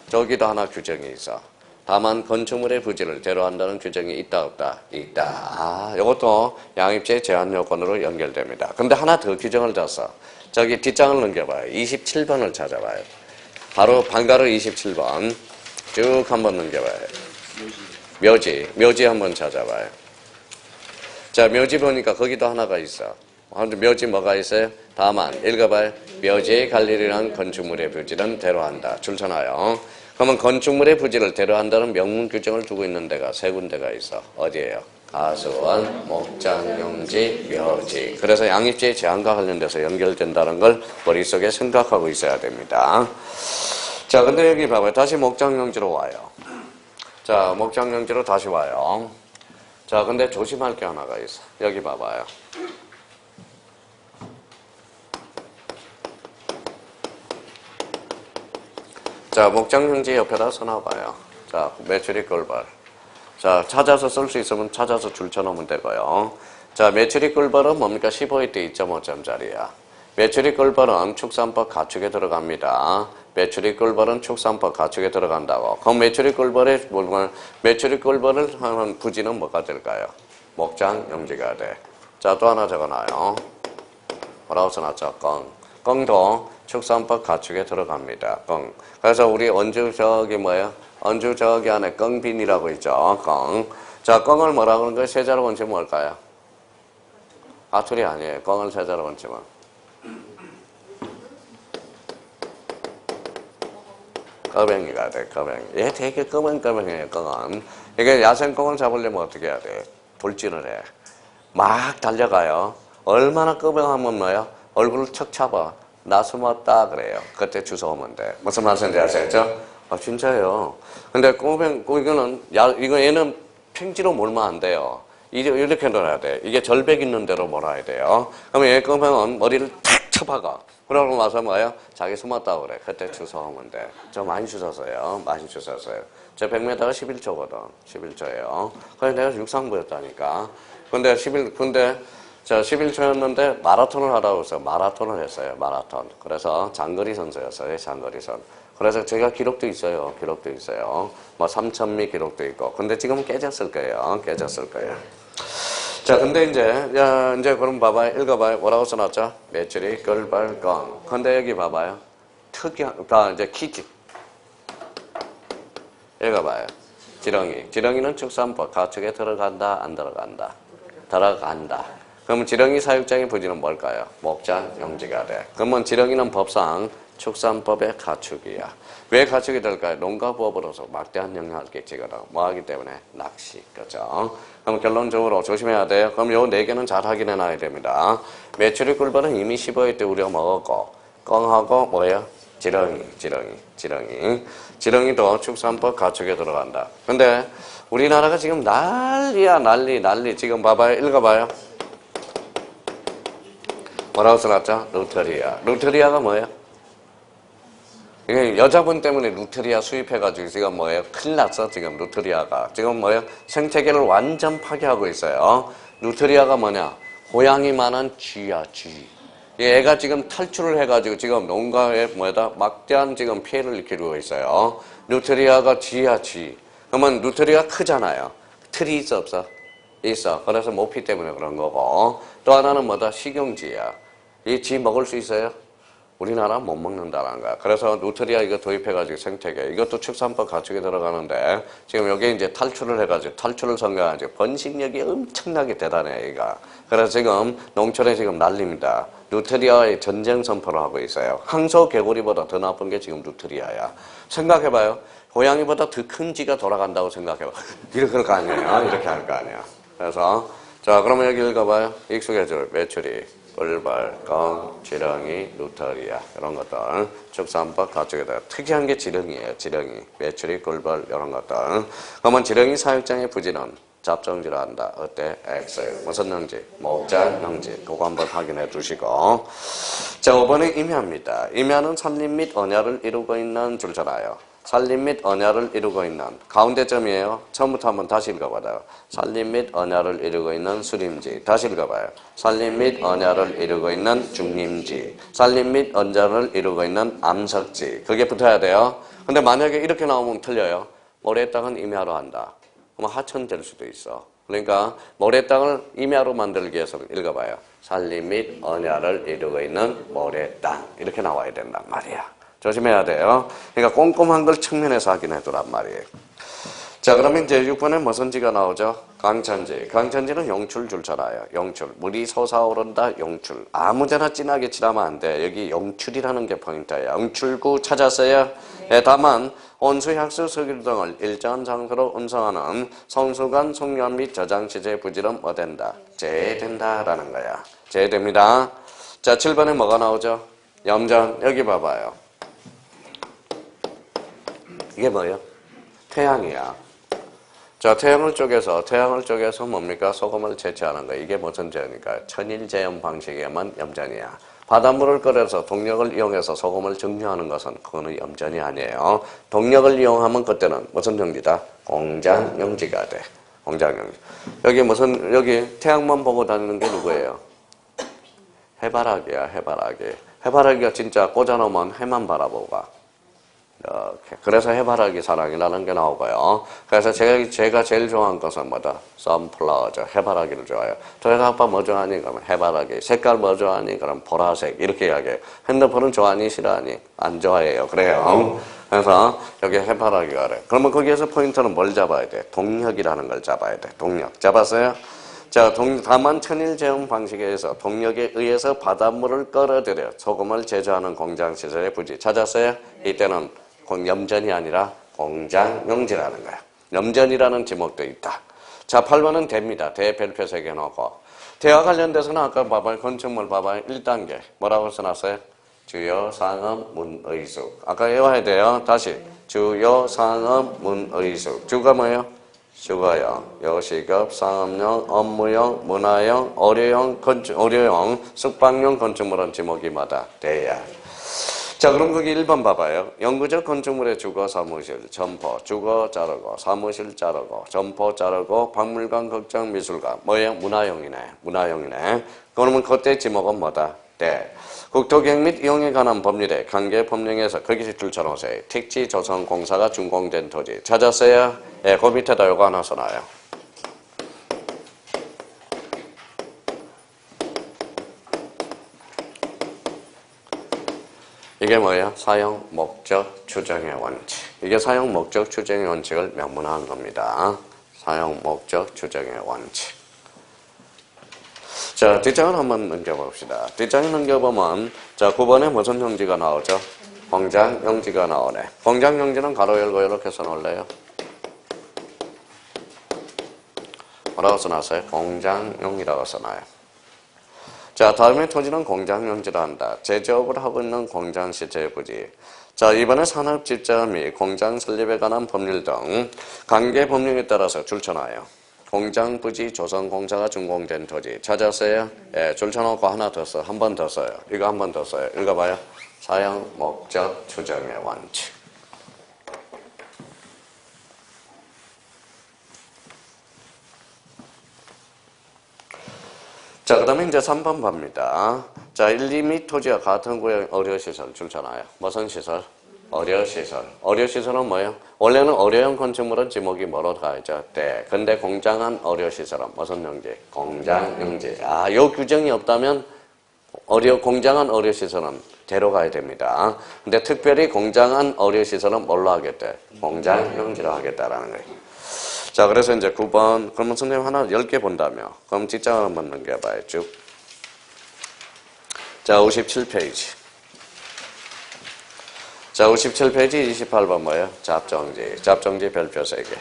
Speaker 1: 저기도 하나 규정이 있어. 다만 건축물의 부지를 대로한다는 규정이 있다 없다? 있다. 아, 이것도 양입지의 제한 요건으로 연결됩니다. 근데 하나 더 규정을 뒀어. 저기 뒷장을 넘겨봐요. 27번을 찾아봐요. 바로 반가로 27번. 쭉 한번 넘겨봐요. 묘지 한번 찾아봐요. 자, 묘지 보니까 거기도 하나가 있어. 묘지 뭐가 있어요? 다만 읽어봐요. 묘지의 관리를 건축물의 부지는 대로한다. 줄쳐놔요. 그러면 건축물의 부지를 대로한다는 명문 규정을 두고 있는 데가 세 군데가 있어. 어디예요? 가수원, 목장용지, 묘지. 그래서 양입지의 제한과 관련돼서 연결된다는 걸 머릿속에 생각하고 있어야 됩니다. 자, 근데 여기 봐봐요. 다시 목장용지로 와요. 자, 목장용지로 다시 와요. 자, 근데 조심할 게 하나가 있어. 여기 봐봐요. 자, 목장용지 옆에다 써놔봐요. 자, 매출이 꿀벌. 자, 찾아서 쓸 수 있으면 찾아서 줄쳐놓으면 되고요. 자, 매출이 꿀벌은 뭡니까? 15일 때 2.5점짜리야. 매출이 꿀벌은 축산법 가축에 들어갑니다. 매출이 꿀벌은 축산법 가축에 들어간다고. 그럼 매출이 꿀벌의 매출이 꿀벌을 하는 부지는 뭐가 될까요? 목장 영지가 돼. 자, 또 하나 적어놔요. 뭐라고 써놨죠? 껑. 껑도 축산법 가축에 들어갑니다. 껑. 그래서 우리 언주 저기 뭐예요? 언주 저기 안에 껑빈이라고 있죠. 껑. 자, 껑을 뭐라고 하는 거예요? 세자로 원치면 뭘까요? 사투리 아니에요. 껑을 세자로 원치면. 꺼뱅이가 돼, 꺼뱅이. 얘 되게 꺼뱅꺼뱅해요, 껑은. 이게 야생껑을 잡으려면 어떻게 해야 돼? 돌진을 해. 막 달려가요. 얼마나 꺼뱅하면 뭐예요? 얼굴을 척 잡아. 나 숨었다 그래요. 그때 주워오면 돼. 무슨 말씀인지 아시겠죠? 아, 진짜요. 근데 이거는, 이거 얘는 팽지로 몰면 안 돼요. 이렇게 놀아야 돼. 이게 절벽 있는 대로 몰아야 돼요. 그러면 얘 꺼뱅은 머리를 탁 쳐박아. 그러고 와서 뭐예요? 자기 숨었다고 그래. 그때 주워오면 돼. 저 많이 주웠어요. 많이 주웠어요. 저 100m가 11초거든. 11초예요. 그래서 내가 육상부였다니까. 근데 저 11초였는데 마라톤을 하라고 해서 마라톤을 했어요. 마라톤. 그래서 장거리 선수였어요. 장거리 선. 그래서 제가 기록도 있어요. 기록도 있어요. 뭐 3000미 기록도 있고. 근데 지금 깨졌을 거예요. 깨졌을 거예요. 자, 근데 이제 그럼 봐봐요. 읽어봐요. 뭐라고 써놨죠? 매출이 꿀벌,껑. 근데 여기 봐봐요. 이제 퀴즈. 읽어봐요. 지렁이. 지렁이는 축산법 가축에 들어간다, 안 들어간다? 들어간다. 그러면 지렁이 사육장의 부지는 뭘까요? 목장, 영지가 돼. 그러면 지렁이는 법상 축산법의 가축이야. 왜 가축이 될까요? 농가 부업으로서 막대한 영향을 끼치거든. 뭐 하기 때문에? 낚시. 그죠? 그럼 결론적으로 조심해야 돼요. 그럼 요 4개는 잘 확인해 놔야 됩니다. 매출이 꿀벌은 이미 15회 때 우리가 먹었고, 껑하고 뭐예요? 지렁이도 축산법 가축에 들어간다. 근데 우리나라가 지금 난리야, 난리. 지금 봐봐요. 읽어봐요. 뭐라고 써놨죠? 루테리아. 루테리아가 뭐예요? 이게 여자분 때문에 루테리아 수입해가지고 지금 뭐예요? 큰일 났어, 지금 루테리아가. 지금 뭐예요? 생태계를 완전 파괴하고 있어요. 루테리아가 뭐냐? 고양이만한 쥐야, 쥐. 얘가 지금 탈출을 해가지고 지금 농가에 막대한 지금 피해를 일으키고 있어요. 루테리아가 쥐야, 쥐. 그러면 루테리아가 크잖아요. 틀이 있어, 없어? 있어. 그래서 모피 때문에 그런 거고. 또 하나는 뭐다? 식용쥐야. 이 쥐 먹을 수 있어요? 우리나라 못 먹는다는 거야. 그래서 루테리아 이거 도입해가지고 생태계. 이것도 축산법 가축에 들어가는데 지금 여기 이제 탈출을 해가지고 탈출을 성공해가지고 번식력이 엄청나게 대단해, 얘가. 그래서 지금 농촌에 지금 난립니다. 루테리아의 전쟁 선포를 하고 있어요. 항소 개구리보다 더 나쁜 게 지금 루테리아야. 생각해봐요. 고양이보다 더 큰 쥐가 돌아간다고 생각해봐. 이렇게 할 거 아니에요. 이렇게 할 거 아니야. 그래서 자, 그러면 여기 읽어봐요. 익숙해질 매출이. 꿀벌, 껑, 지렁이, 루테리아 이런 것들 축산법 가축에다가 특이한 게 지렁이에요. 지렁이, 매출이, 꿀벌 이런 것들. 그러면 지렁이 사육장의 부지는 잡종지로 한다. 어때? X. 무슨 영지? 목장 영지. 그거 한번 확인해 두시고. 자, 5번은 임야입니다. 임야는 산림 및 언야를 이루고 있는 줄잖아요. 산림 및 언야를 이루고 있는 가운데 점이에요. 처음부터 한번 다시 읽어봐요. 산림 및 언야를 이루고 있는 수림지. 다시 읽어봐요. 산림 및 언야를 이루고 있는 중림지. 산림 및 언야를 이루고 있는 암석지. 그게 붙어야 돼요. 근데 만약에 이렇게 나오면 틀려요. 모래땅은 임야로 한다. 그럼 하천 될 수도 있어. 그러니까 모래땅을 임야로 만들기 위해서 읽어봐요. 산림 및 언야를 이루고 있는 모래땅. 이렇게 나와야 된단 말이야. 조심해야 돼요. 그러니까 꼼꼼한 걸 측면에서 확인해 두란 말이에요. 자, 그러면 이제 6번에 무슨 지가 나오죠? 강천지. 강천지는 용출 줄잖아요. 용출. 물이 솟아오른다, 용출. 아무데나 진하게 칠하면 안 돼. 여기 용출이라는 게 포인트예요. 용출구 찾았어요? 네. 다만 온수, 약수, 석유 등을 일정한 장소로 운송하는 성수관, 송년 및 저장시제 부지는 뭐 된다? 제된다라는 거야. 제됩니다. 자, 7번에 뭐가 나오죠? 염전. 여기 봐봐요. 이게 뭐예요? 태양이야. 자, 태양을 쪼개서 뭡니까? 소금을 채취하는 거야. 이게 무슨 제형일까요? 천일제염 방식에만 염전이야. 바닷물을 끓여서 동력을 이용해서 소금을 증류하는 것은 그거는 염전이 아니에요. 동력을 이용하면 그때는 무슨 용지다? 공장용지가 돼. 공장용지. 여기 태양만 보고 다니는 게 누구예요? 해바라기야, 해바라기. 해바라기가 진짜 꽂아놓으면 해만 바라보고 가. 이렇게. 그래서 해바라기 사랑이라는 게 나오고요. 그래서 제가 제일 좋아하는 것은 뭐다? 선플라워죠. 해바라기를 좋아해요. 저희가 아빠 뭐 좋아하니? 그러면 해바라기. 색깔 뭐 좋아하니? 그럼 보라색. 이렇게 이야기해요. 핸드폰은 좋아하니? 싫어하니? 안 좋아해요. 그래요. 그래서 여기 해바라기가 그래. 그러면 거기에서 포인트는 뭘 잡아야 돼? 동력이라는 걸 잡아야 돼. 동력. 잡았어요? 자, 다만 천일 제음 방식에 의해서 동력에 의해서 바닷물을 끌어들여 소금을 제조하는 공장시설의 부지. 찾았어요? 이때는 염전이 아니라 공장용지라는 거야. 염전이라는 제목도 있다. 자, 8번은 대입니다. 대 별표 새겨놓고. 대와 관련돼서는 아까 봐봐요. 건축물 봐봐요. 1단계. 뭐라고 써놨어요? 주요 상업 문의숙. 아까 외워야 돼요. 다시. 주요 상업 문의숙. 주가 뭐예요? 주거용, 요식업, 상업용, 업무용, 문화용, 의료용, 숙박용 건축물은 지목이 뭐다? 대야. 자, 그럼 거기 1번 봐봐요. 영구적 건축물의 주거 사무실, 점포, 주거 자르고, 사무실 자르고, 점포 자르고, 박물관, 극장, 미술관. 뭐예요? 문화용이네. 문화용이네. 그러면 그때 지목은 뭐다? 대. 국토계획 및 이용에 관한 법률에 관계 법령에서 거기서 줄쳐놓으세요. 택지 조성공사가 준공된 토지. 찾았어요? 예, 그 밑에다 요거 하나 써놔요. 이게 뭐예요? 사용 목적 추정의 원칙. 이게 사용 목적 추정의 원칙을 명문화한 겁니다. 사용 목적 추정의 원칙. 자, 뒷장을 한번 넘겨봅시다. 뒷장을 넘겨보면, 자, 9번에 무슨 용지가 나오죠? 공장 용지가 나오네. 공장 용지는 가로 열고 이렇게 써놓을래요? 뭐라고 써놨어요? 공장용이라고 써놔요. 자, 다음에 토지는 공장용지라 한다. 제조업을 하고 있는 공장시설 부지. 자, 이번에 산업집자 및 공장 설립에 관한 법률 등 관계 법령에 따라서 줄쳐놔요. 공장 부지 조성공사가 준공된 토지. 찾았어요? 예, 줄쳐놓고 하나 더 써. 한 번 더 써요. 이거 한 번 더 써요. 읽어봐요. 사용 목적 추정의 원칙. 자, 그 다음에 이제 3번 봅니다. 자, 1, 2미 토지와 같은 구역 의료시설 줄잖아요. 무슨 시설? 의료시설. 의료시설은 뭐예요? 원래는 의료용 건축물은 지목이 뭐로 가야죠? 대. 근데 공장한 의료시설은 무슨 용지? 공장용지. 아, 요 규정이 없다면 공장한 의료시설은 대로 가야 됩니다. 근데 특별히 공장한 의료시설은 뭘로 하겠대? 공장용지로 하겠다라는 거예요. 자, 그래서 이제 9번. 그러면 선생님 하나 10개 본다며. 그럼 뒷장을 한번 넘겨봐요. 쭉. 자, 57페이지. 자, 57페이지 28번 뭐예요? 잡정지. 잡정지 별표 3개.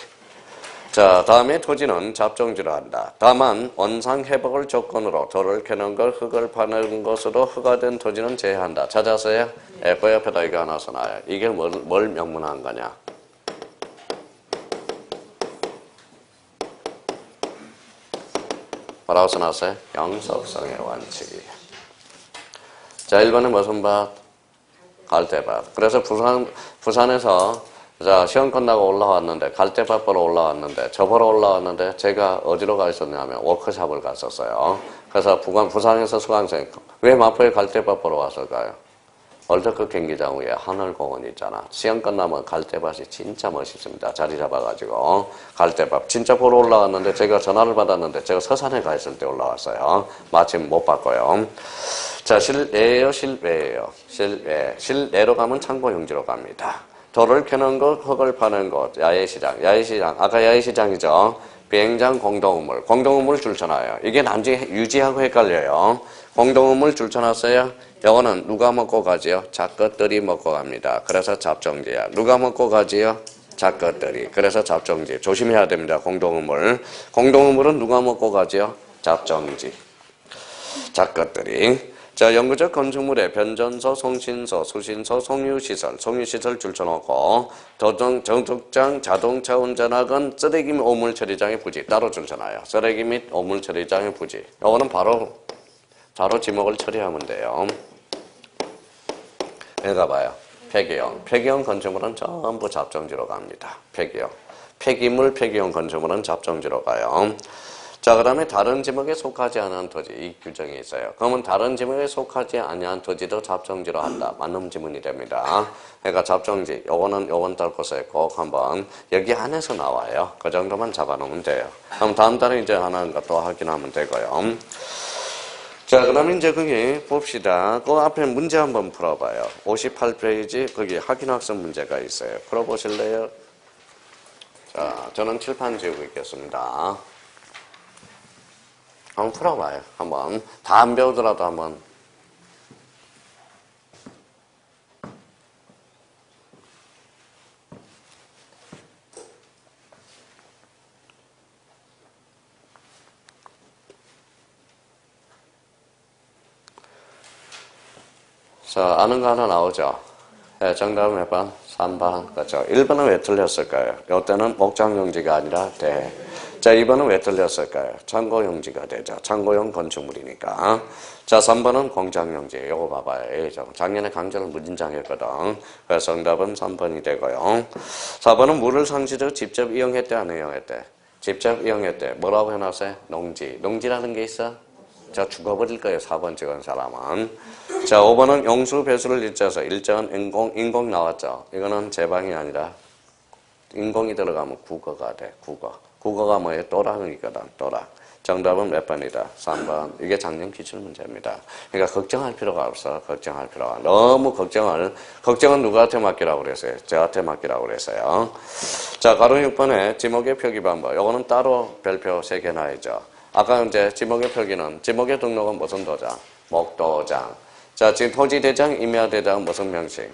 Speaker 1: 자, 다음에 토지는 잡정지로 한다. 다만 원상 회복을 조건으로 돌을 캐는 것, 흙을 파는 것으로 허가된 토지는 제외한다. 찾았어요? 예, 그 옆에다 이거 하나 써놔요. 이게 뭘 명문화한 거냐? 뭐라고 써놨어요? 영속성의 원칙이에요. 자, 1번은 무슨 밭? 갈대밭. 그래서 부산에서 자, 시험 끝나고 올라왔는데, 갈대밭 보러 올라왔는데, 저 보러 올라왔는데, 제가 어디로 가 있었냐면, 워크숍을 갔었어요. 그래서 부산에서 수강생, 왜 마포에 갈대밭 보러 왔을까요? 월드컵 경기장 위에 하늘공원 있잖아. 시험 끝나면 갈대밭이 진짜 멋있습니다. 자리 잡아가지고. 갈대밭. 진짜 보러 올라왔는데, 제가 전화를 받았는데, 제가 서산에 가 있을 때 올라왔어요. 마침 못 봤고요. 자, 실내예요, 실외예요? 실외. 실내로 가면 창고용지로 갑니다. 돌을 캐는 것, 흙을 파는 것, 야외시장. 야외시장. 아까 야외시장이죠. 비행장, 공동우물. 공동우물 줄쳐놔요. 이게 나중에 유지하고 헷갈려요. 공동우물 줄쳐놨어요. 이거는 누가 먹고 가지요? 작것들이 먹고 갑니다. 그래서 잡정지야. 누가 먹고 가지요? 작것들이. 그래서 잡정지. 조심해야 됩니다. 공동우물. 공동우물은 누가 먹고 가지요? 잡정지. 작것들이. 자, 영구적 건축물에 변전소, 송신소, 수신소, 송유시설, 송유시설 줄쳐놓고 정tuk장, 자동차 운전학원, 쓰레기 및 오물 처리장의 부지 따로 줄쳐놔요. 쓰레기 및 오물 처리장의 부지. 이거는 바로 지목을 처리하면 돼요. 읽어봐요. 폐기형. 폐기형 건축물은 전부 잡정지로 갑니다. 폐기형. 폐기물, 폐기형 건축물은 잡정지로 가요. 자, 그 다음에 다른 지목에 속하지 않은 토지, 이 규정이 있어요. 그러면 다른 지목에 속하지 아니한 토지도 잡정지로 한다. 맞는 지문이 됩니다. 그러니까 잡정지, 요건 딸 것에 꼭 한번 여기 안에서 나와요. 그 정도만 잡아놓으면 돼요. 그럼 다음 달에 이제 하나는 또 확인하면 되고요. 자, 그 다음에 이제 거기 봅시다. 그 앞에 문제 한번 풀어봐요. 58페이지, 거기 확인학습 문제가 있어요. 풀어보실래요? 자, 저는 칠판 지우고 있겠습니다. 한번 풀어봐요. 한번. 다 안 배우더라도 한번. 자, 아는 거 하나 나오죠? 네, 정답은 몇 번? 3번. 그렇죠. 1번은 왜 틀렸을까요? 이때는 목장용지가 아니라 대. 자, 2번은 왜 틀렸을까요? 창고용지가 되죠. 창고용 건축물이니까. 자, 3번은 공장용지. 요거 봐봐요. 작년에 강좌를 무진장했거든. 그래서 정답은 3번이 되고요. 4번은 물을 상시적으로 직접 이용했대, 안 이용했대? 직접 이용했대. 뭐라고 해놨어요? 농지. 농지라는 게 있어? 자, 죽어버릴 거예요. 4번 찍은 사람은. 자, 5번은 용수 배수를 일자서 일정한 인공 나왔죠. 이거는 제방이 아니라 인공이 들어가면 국어가 돼. 국어가 뭐예요? 또랑이거든. 또랑. 정답은 몇 번이다? 3번. 이게 작년 기출 문제입니다. 그러니까 걱정할 필요가 없어. 걱정할 필요가. 너무 걱정은 누구한테 맡기라고 그랬어요? 저한테 맡기라고 그랬어요. 자, 가로 6번에 지목의 표기 방법. 요거는 따로 별표 3개 놔야죠. 아까 이제 지목의 표기는, 지목의 등록은 무슨 도장? 목도장. 자, 지금 토지대장, 임야대장 무슨 명칭?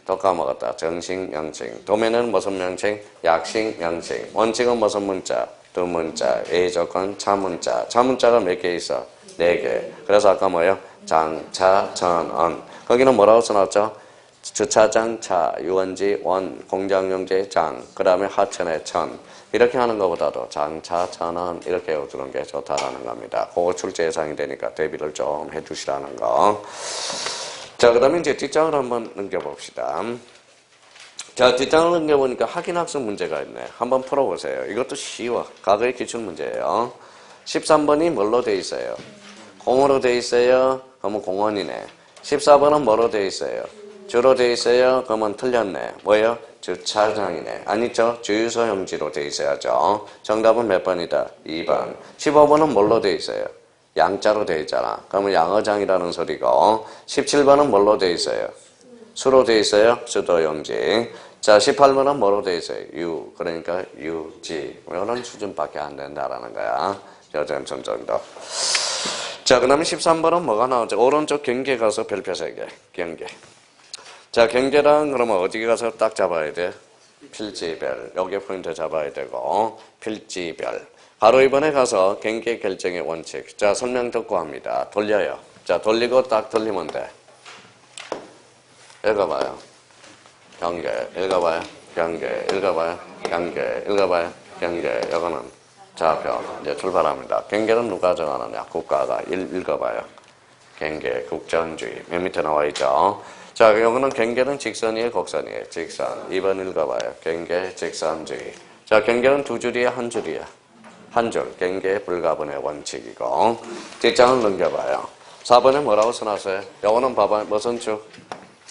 Speaker 1: 또 까먹었다. 정식 명칭. 도면은 무슨 명칭? 약식 명칭. 원칙은 무슨 문자? 두 문자. 예조건 차문자. 차문자가 몇 개 있어? 4개. 그래서 아까 뭐예요? 장차, 전언. 거기는 뭐라고 써놨죠? 주차장 차, 유원지 원, 공장용지 장, 그 다음에 하천의 천. 이렇게 하는 것보다도 장차, 전원 이렇게 외워두는 게 좋다라는 겁니다. 그거 출제 예상이 되니까 대비를 좀 해주시라는 거. 자, 그 다음에 이제 뒷장을 한번 넘겨봅시다. 자, 뒷장을 넘겨보니까 확인학습 문제가 있네. 한번 풀어보세요. 이것도 쉬워. 과거의 기출 문제예요. 13번이 뭘로 돼 있어요? 공으로 돼 있어요. 그러면 공원이네. 14번은 뭐로 돼 있어요? 주로 돼 있어요. 그러면 틀렸네. 뭐예요? 주차장이네. 아니죠? 주유소용지로 돼 있어야죠. 정답은 몇 번이다? 2번. 15번은 뭘로 돼 있어요? 양자로 돼 있잖아. 그러면 양어장이라는 소리고. 17번은 뭘로 돼 있어요? 수로 돼 있어요. 수도용지. 자, 18번은 뭐로 돼 있어요? 유. 그러니까 유지. 이런 수준밖에 안 된다라는 거야. 여전점 정도. 자, 그 다음에 13번은 뭐가 나오죠? 오른쪽 경계 가서 별표 3개. 경계. 자, 경계랑 그러면 어디 가서 딱 잡아야 돼? 필지별. 여기에 포인트 잡아야 되고. 필지별. 바로 이번에 가서 경계 결정의 원칙. 자, 설명 듣고 합니다. 돌려요. 자, 돌리고 딱 돌리면 돼. 읽어봐요. 경계. 읽어봐요. 경계. 읽어봐요. 경계. 읽어봐요. 경계. 이거는 좌표. 이제 출발합니다. 경계는 누가 정하느냐? 국가가. 읽어봐요. 경계. 국정주의. 맨 밑에 나와 있죠. 자, 이거는 경계는 직선이에요, 곡선이에요? 직선. 2번 읽어봐요. 경계, 직선주의. 자, 경계는 2줄이야, 1줄이야? 1줄. 경계 불가분의 원칙이고. 뒷장을 넘겨봐요. 4번에 뭐라고 써놨어요? 요거는 봐봐요. 무슨 축?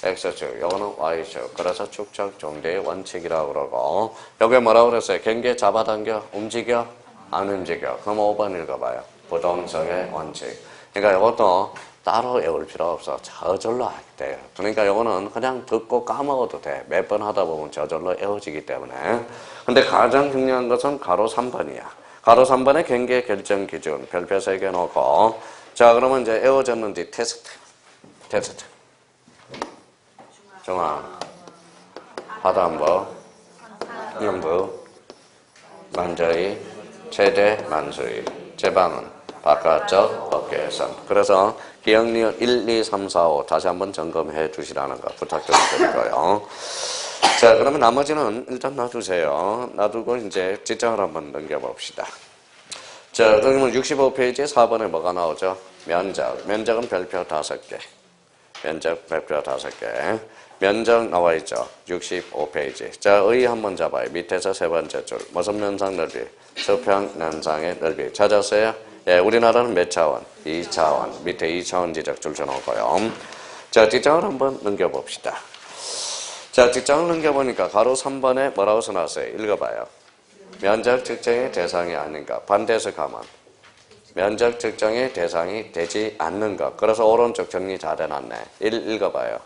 Speaker 1: X축. 요거는 Y축. 그래서 축적 종대의 원칙이라고 그러고. 여기에 뭐라고 그랬어요? 경계 잡아당겨? 움직여? 안 움직여. 그럼 5번 읽어봐요. 부동성의 원칙. 그러니까 이것도 따로 외울 필요 없어. 저절로 하게 돼요. 그러니까 이거는 그냥 듣고 까먹어도 돼. 몇 번 하다 보면 저절로 외워지기 때문에. 근데 가장 중요한 것은 가로 3번이야. 가로 3번의 경계 결정 기준. 별표 3개 놓고. 자, 그러면 이제 외워졌는지 테스트. 중앙. 하단부. 연부. 만저히. 최대 만수위. 제방은 바깥쪽 어깨선. 그래서 기억력 1, 2, 3, 4, 5 다시 한번 점검해 주시라는 거 부탁드리고요. 자, 그러면 나머지는 일단 놔두세요. 놔두고 이제 직장을 한번 넘겨봅시다. 자, 그러면 65페이지에 4번에 뭐가 나오죠? 면적. 면적은 별표 5개. 면적 별표 5개. 면적 나와 있죠. 65페이지. 자, 의 한번 잡아요. 밑에서 세 번째 줄. 무슨 면상 넓이? 수평 면상의 넓이. 찾았어요? 예, 우리나라는 몇 차원? 2차원. 밑에 2차원 지적 줄 쳐놓고요. 자, 뒷장을 한번 넘겨봅시다. 자, 뒷장을 넘겨보니까 가로 3번에 뭐라고 써놨어요? 읽어봐요. 면적 측정의 대상이 아닌가. 반대해서 가면 면적 측정의 대상이 되지 않는 것. 그래서 오른쪽 정리 잘 해놨네. 1 읽어봐요.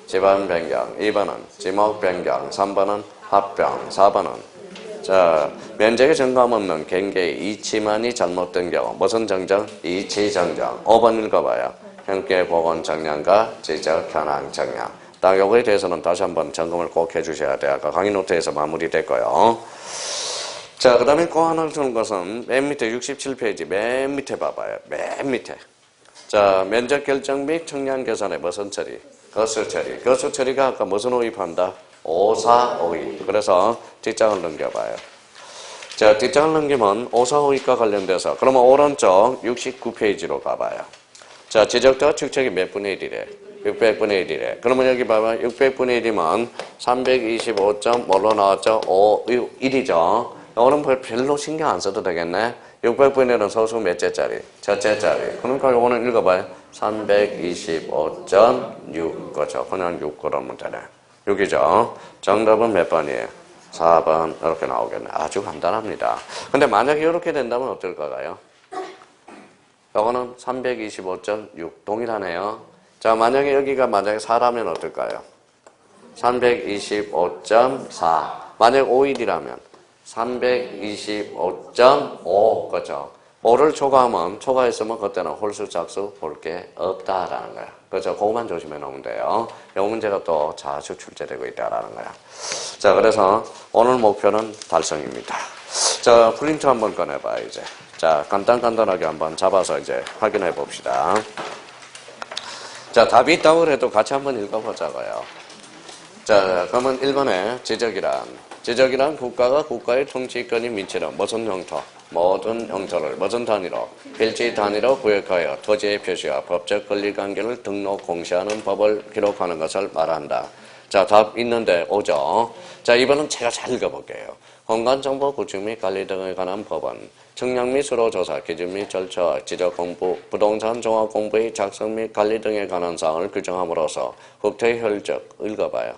Speaker 1: 집안 변경. 2번은 지목 변경. 3번은 합병. 4번은 자, 면적에 정감 없는 경계의 이치만이 잘못된 경우 무슨 정정? 이치 정정. 5번 읽어봐요. 형계 보건 정량과 지적 현황 정량. 딱 요거에 대해서는 다시 한번 점검을 꼭 해주셔야 돼요. 아까 강의 노트에서 마무리됐고요. 자, 그 다음에 꼭 하나 주는 것은 맨 밑에 67페이지 맨 밑에 봐봐요. 맨 밑에. 자, 면적 결정 및 청량 계산의 무슨 처리? 거수 처리. 거수 처리가 아까 무슨 오입한다? 오사오입. 그래서 뒷장을 넘겨봐요. 자, 뒷장을 넘기면 오사오입과 관련돼서 그러면 오른쪽 69페이지로 가봐요. 자, 지적도 축척이 몇 분의 1이래? 600분의 1이래. 그러면 여기 봐봐. 600분의 1이면 325점 뭘로 나왔죠? 1이죠. 이거는 별로 신경 안 써도 되겠네. 600분의 1은 소수 몇째짜리? 첫째짜리. 그러니까 이거는 읽어봐요. 325.6 거죠. 그냥 6 그러면 되네. 6이죠. 정답은 몇 번이에요? 4번 이렇게 나오겠네. 아주 간단합니다. 근데 만약에 이렇게 된다면 어떨까요? 이거는 325.6 동일하네요. 자, 만약에 여기가 만약에 4라면 어떨까요? 325.4. 만약 5일이라면 325.5 그죠? 5를 초과하면 초과했으면 그때는 홀수 짝수 볼 게 없다라는 거야. 그죠? 그것만 조심해 놓으면 돼요. 이 문제가 또 자주 출제되고 있다라는 거야. 자, 그래서 오늘 목표는 달성입니다. 자, 프린트 한번 꺼내봐요, 이제. 자, 간단하게 한번 잡아서 이제 확인해 봅시다. 자, 답이 있다고 해도 같이 한번 읽어보자고요. 자, 그러면 1번에 지적이란 국가가 국가의 통치권이 미치는 무슨 형태? 모든 형태를 무슨 단위로? 필지 단위로 구역하여 토지의 표시와 법적 권리관계를 등록 공시하는 법을 기록하는 것을 말한다. 자, 답 있는데 오죠. 자, 이번은 제가 잘 읽어볼게요. 공간정보 구축 및 관리 등에 관한 법은 청량 및 수로조사 기준 및 절차, 지적공부, 부동산 종합공부의 작성 및 관리 등에 관한 사항을 규정함으로써 국토의 읽어봐요.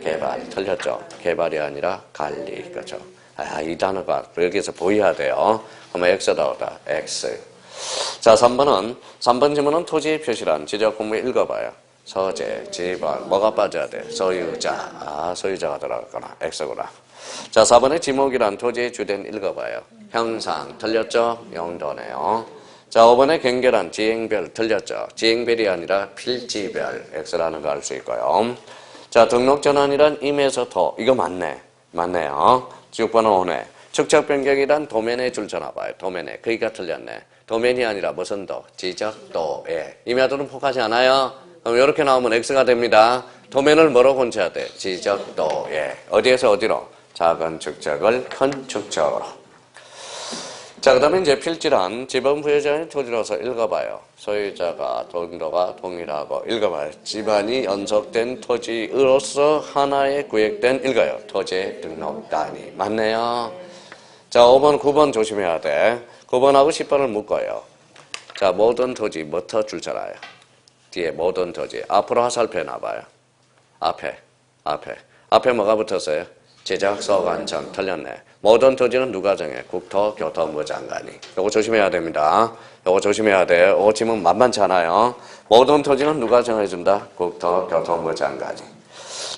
Speaker 1: 개발. 틀렸죠? 개발이 아니라 관리. 그죠? 아, 이 단어가 여기서 보여야 돼요. 그러면 X다 오다. X. 자, 3번 지문은 토지의 표시란 지적공부 읽어봐요. 서재, 지번, 뭐가 빠져야 돼? 소유자. 아, 소유자가 들어갔구나. X구나. 자, 4번에 지목이란 토지의 주된 읽어봐요. 형상. 틀렸죠? 용도네요. 자, 5번에 경계란 지행별. 틀렸죠? 지행별이 아니라 필지별. X라는 거 알 수 있고요. 자, 등록전환이란 임에서 도. 이거 맞네요. 6번은 오네. 축척변경이란 도면에 줄 전화봐요. 도면에. 그러니까 틀렸네. 도면이 아니라 무슨 도? 지적도에. 임야도는 폭하지 않아요? 그럼 이렇게 나오면 X가 됩니다. 도면을 뭐로 고쳐야 돼? 지적도에. 어디에서 어디로? 작은 축척을 큰 축척으로. 자, 그 다음에 이제 필지란 지번 부여자의 토지로서 읽어봐요. 소유자가 동도가 동일하고 읽어봐요. 집안이 연속된 토지로서 하나의 구역된 읽어요. 토지 등록 단위. 맞네요. 자, 5번, 9번 조심해야 돼. 9번하고 10번을 묶어요. 자, 모든 토지 뭐터 줄잖아요. 뒤에 모든 토지. 앞으로 화살표 놔봐요. 앞에 뭐가 붙었어요? 제작소 관청. 틀렸네. 모든 토지는 누가 정해? 국토교통부 장관이. 요거 조심해야 됩니다. 요거 조심해야 돼요. 요거 지금 만만치 않아요. 모든 토지는 누가 정해준다? 국토교통부 장관이.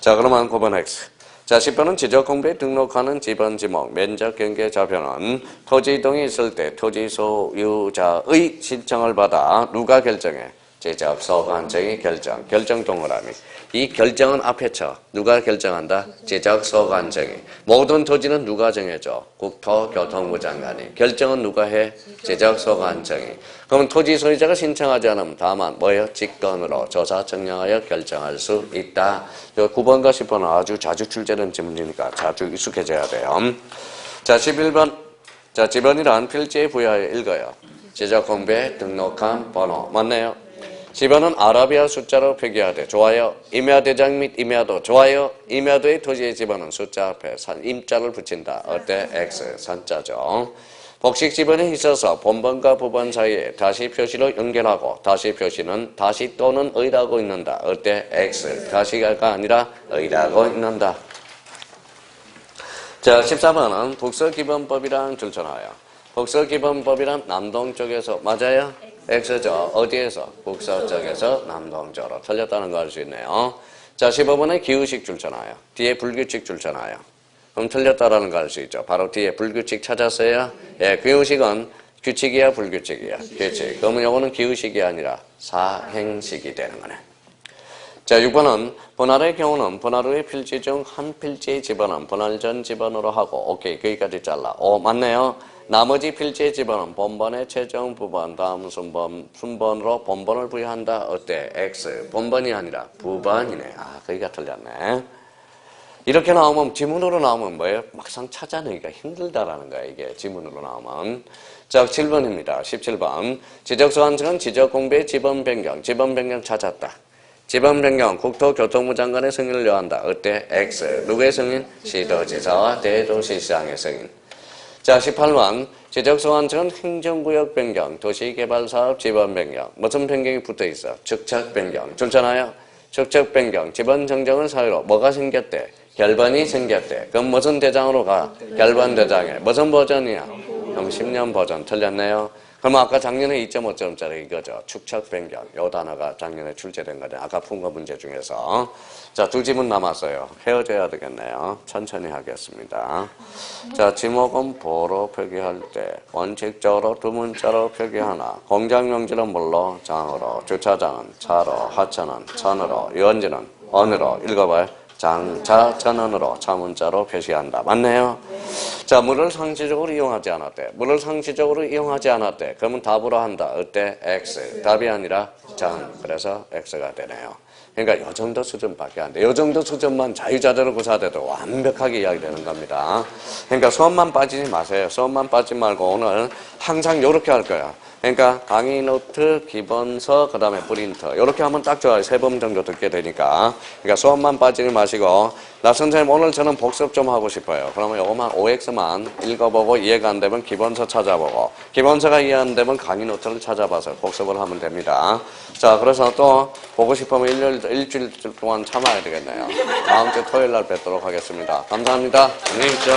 Speaker 1: 자, 그러면 9번 X. 자, 10번은 지적공부에 등록하는 지번 지목, 면적 경계 좌표는 토지 이동이 있을 때 토지 소유자의 신청을 받아 누가 결정해? 지적소 관청이 결정 동그라미. 이 결정은 앞에 쳐. 누가 결정한다? 지적소 관청이. 모든 토지는 누가 정해줘? 국토교통부 장관이. 결정은 누가 해? 지적소 관청이. 그러면 토지 소유자가 신청하지 않으면 다만 뭐예요? 직권으로 조사 청량하여 결정할 수 있다. 9번과 10번은 아주 자주 출제된 질문이니까 자주 익숙해져야 돼요. 자, 11번. 자, 지번이란 필지에 부여하여 읽어요. 지적공부에 등록한 번호. 맞네요. 집어는 아라비아 숫자로 표기하되 좋아요. 임야대장 및 임야도 좋아요. 임야도의 토지의 집어는 숫자 앞에 임자를 붙인다. 어때? X 산자죠. 복식 집어에 있어서 본번과 부번 사이에 다시 표시로 연결하고 다시 표시는 다시 또는 의라고 있는다. 어때? X 다시가 아니라 의라고 있는다. 자, 14번은 북서기본법이랑 줄쳐놔요. 북서기본법이란 남동쪽에서 맞아요? X죠. 어디에서? 북서쪽에서 남동쪽으로 틀렸다는 거 알 수 있네요. 자, 15번에 기후식 줄쳐놔요. 뒤에 불규칙 줄쳐놔요. 그럼 틀렸다라는 거 알 수 있죠. 바로 뒤에 불규칙 찾았어요? 예, 기후식은 규칙이야 불규칙이야? 규칙. 그러면 요거는 기후식이 아니라 사행식이 되는 거네. 자, 6번은 분할의 경우는 분할 후의 필지 중 한 필지의 집어는 분할 전 집어넣으로 하고 오케이 거기까지 잘라. 맞네요. 나머지 필지의 집어는 본번의 최종 부번 다음 순번으로 본번을 부여한다. 어때? X 본번이 아니라 부번이네. 거기가 틀렸네. 이렇게 나오면 지문으로 나오면 뭐예요? 막상 찾아내기가 힘들다라는 거야 이게 지문으로 나오면. 자, 7번입니다. 17번 지적소환청은 지적공부의 지번 변경 찾았다. 지번 변경 국토교통부 장관의 승인을 요한다. 어때? X 누구의 승인? 시도지사와 대도시시장의 승인. 자, 18번 지적소환청은 행정구역 변경 도시개발사업 지번 변경 무슨 변경이 붙어있어? 축척 변경 줄잖아요. 축척 변경 지번 정정을 사유로 뭐가 생겼대? 결번이 생겼대. 그럼 무슨 대장으로 가? 결번 대장에. 무슨 버전이야? 그럼 10년 버전 틀렸네요. 그럼 아까 작년에 2.5점짜리 이거죠. 축척 변경. 요 단어가 작년에 출제된 거죠. 아까 푼 거 문제 중에서. 자, 두 지문 남았어요. 헤어져야 되겠네요. 천천히 하겠습니다. 자, 지목은 보로 표기할 때 원칙적으로 두 문자로 표기하나 공장용지는 뭘로? 장으로. 주차장은 차로. 하천은 천으로. 유원지는 언으로. 읽어봐요. 장자 전원으로 자문자로 표시한다. 맞네요. 자, 물을 상시적으로 이용하지 않았대. 물을 상시적으로 이용하지 않았대. 그러면 답으로 한다. 어때? X. 답이 아니라 전. 그래서 X가 되네요. 그러니까 요 정도 수준밖에 안 돼. 요 정도 수준만 자유자재로 구사돼도 완벽하게 이야기되는 겁니다. 그러니까 수업만 빠지지 마세요. 수업만 빠지지 말고 오늘 항상 요렇게 할 거야. 그러니까 강의 노트, 기본서, 그 다음에 프린터 이렇게 하면 딱 좋아요. 3번 정도 듣게 되니까. 그러니까 수업만 빠지지 마시고 나 선생님 오늘 저는 복습 좀 하고 싶어요. 그러면 요거만 OX만 읽어보고 이해가 안 되면 기본서 찾아보고 기본서가 이해 안 되면 강의 노트를 찾아봐서 복습을 하면 됩니다. 자, 그래서 또 보고 싶으면 일주일 동안 참아야 되겠네요. 다음 주 토요일 날 뵙도록 하겠습니다. 감사합니다. 안녕히 계십시오.